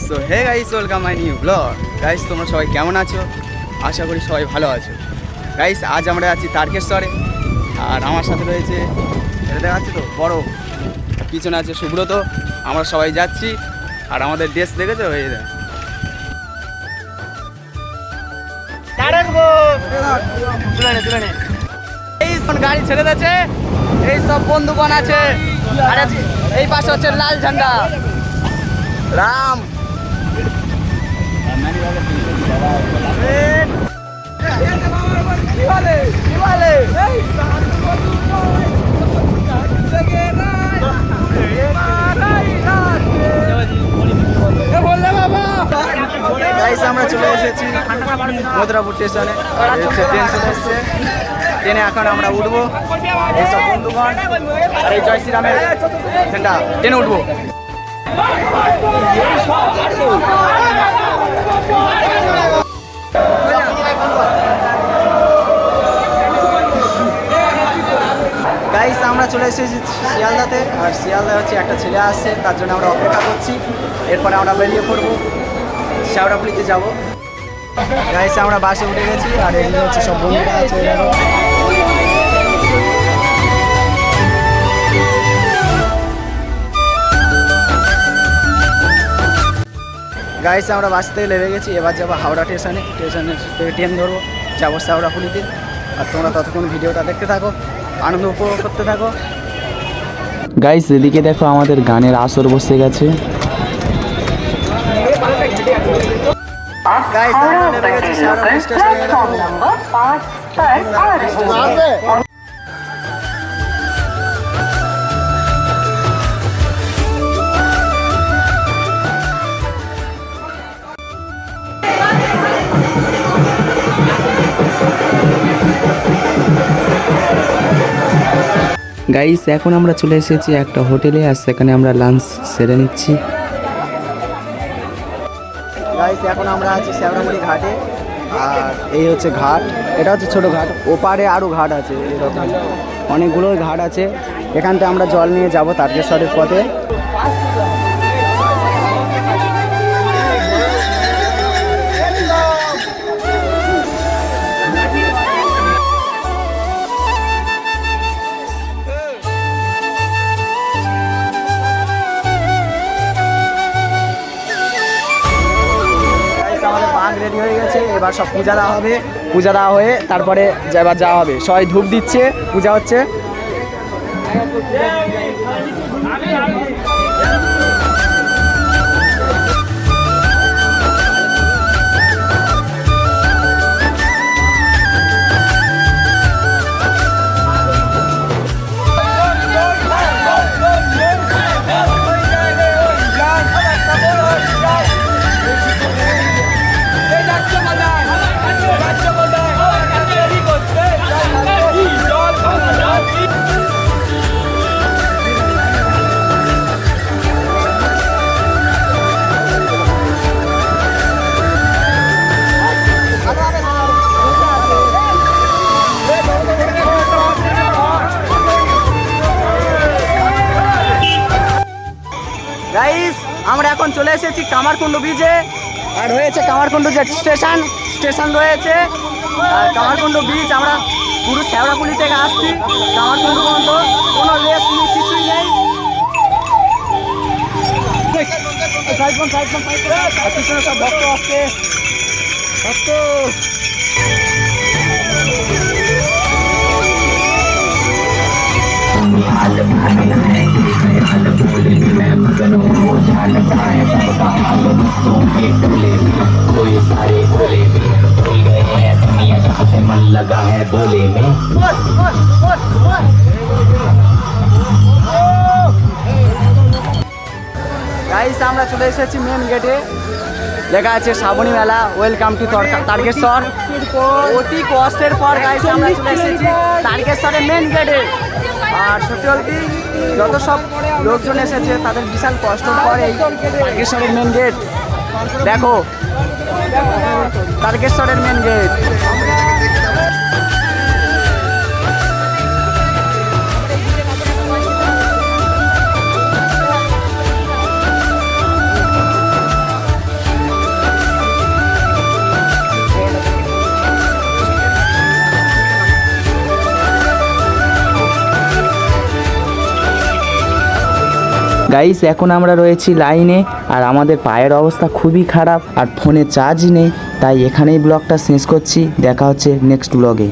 So hey guys, welcome my new vlog. Guys তোমরা সবাই কেমন আছো? আশা করি সবাই ভালো আছো। গাইস আজ আমরা আছি তারকেশ্বরে, আর আমার সাথে রয়েছে, এটা দেখা যাচ্ছে তো বড়, পিছনে আছে সুব্রত। আমরা সবাই যাচ্ছি, আর আমাদের দেশ দেখেছো এই গাড়ি ছেড়ে দিয়েছে, এই সব বন্ধুগণ আছে, আর এই পাশে হচ্ছে লাল ঝান্ডা রাম। আমরা চলে এসেছি মথুরাপুর স্টেশনে, ট্রেন চলে এসছে। ট্রেনে এখন আমরা উঠবো, এইসব বন্ধুগণ আর এই জয় শ্রীরামের ঝান্ডা ট্রেনে উঠবো। গাইস আমরা চলে এসেছি শিয়ালদাতে, আর শিয়ালদা হচ্ছে একটা ছেলে আসছে, তার জন্য আমরা অপেক্ষা করছি। এরপরে আমরা বেরিয়ে পড়বো, শেওড়াফুলিতে যাব। গাইস আমরা বাসে উঠে গেছি, আর এগুলো হচ্ছে সব বন্ধুরা আছে। গাইস আমরা বাস থেকে নেমে গেছি, এবার যাবো হাওড়া স্টেশনে। থেকে ট্রেন ধরবো, যাবো শেওড়াফুলিতে। আর তোমরা ততক্ষণ ভিডিওটা দেখতে থাকো, আনন্দ উপভোগ করতে থাকো। গাইস এদিকে দেখো আমাদের গানের আসর বসে গেছে। গাইস আমরা নেমে গেছি শেওড়াফুলি স্টেশনে। গাইস এখন আমরা চলে এসেছি একটা হোটেলে, আর সেখানে আমরা লাঞ্চ সেরে নিচ্ছি। গাইস এখন আমরা আছি শেওড়াফুলি ঘাটে, আর এই হচ্ছে ঘাট। এটা হচ্ছে ছোট ঘাট, ওপারে আরও ঘাট আছে, এরকম অনেকগুলো ঘাট আছে। এখান থেকে আমরা জল নিয়ে যাব তারকেশ্বরের পথে। রেডি হয়ে গেছে, এবার সব পূজা দেওয়া হবে। পূজা দেওয়া হয়ে তারপরে এবার যাওয়া হবে। সবাই ধূপ দিচ্ছে, পূজা হচ্ছে। গাইস আমরা এখন চলে এসেছি কামারকুণ্ড ব্রিজে, আর রয়েছে কামারকুণ্ড যে স্টেশন রয়েছে, আর কামারকুণ্ড ব্রিজ। আমরা পুরো শেওড়াফুলি থেকে আসছি কামারকুণ্ড পর্যন্ত, কোনো রেস্ট নেই, কিছুই নেই। পিছনে সব ভক্ত আসছে, ভক্ত। कोई सारे भोले में भूल गए हैं दुनिया जहाँ से मन लगा है भोले में। গাইস আমরা চলে এসেছি মেন গেটে, লেখা আছে শ্রাবণী মেলা, ওয়েলকাম টু তারকেশ্বর। অতি কষ্টের পর গাইস আমরা চলে এসেছি তারকেশ্বরের মেন গেটে। আর সত্যি বলতে যত সব লোকজন এসেছে তাদের বিশাল কষ্টের পর এই তারকেশ্বরের মেন গেট দেখো, তারকেশ্বরের মেন গেট। গাইস এখন আমরা রয়েছি লাইনে, আর আমাদের পায়ের অবস্থা খুবই খারাপ, আর ফোনে চার্জ নেই, তাই এখানেই ব্লগটা শেষ করছি। দেখা হচ্ছে নেক্সট ব্লগে।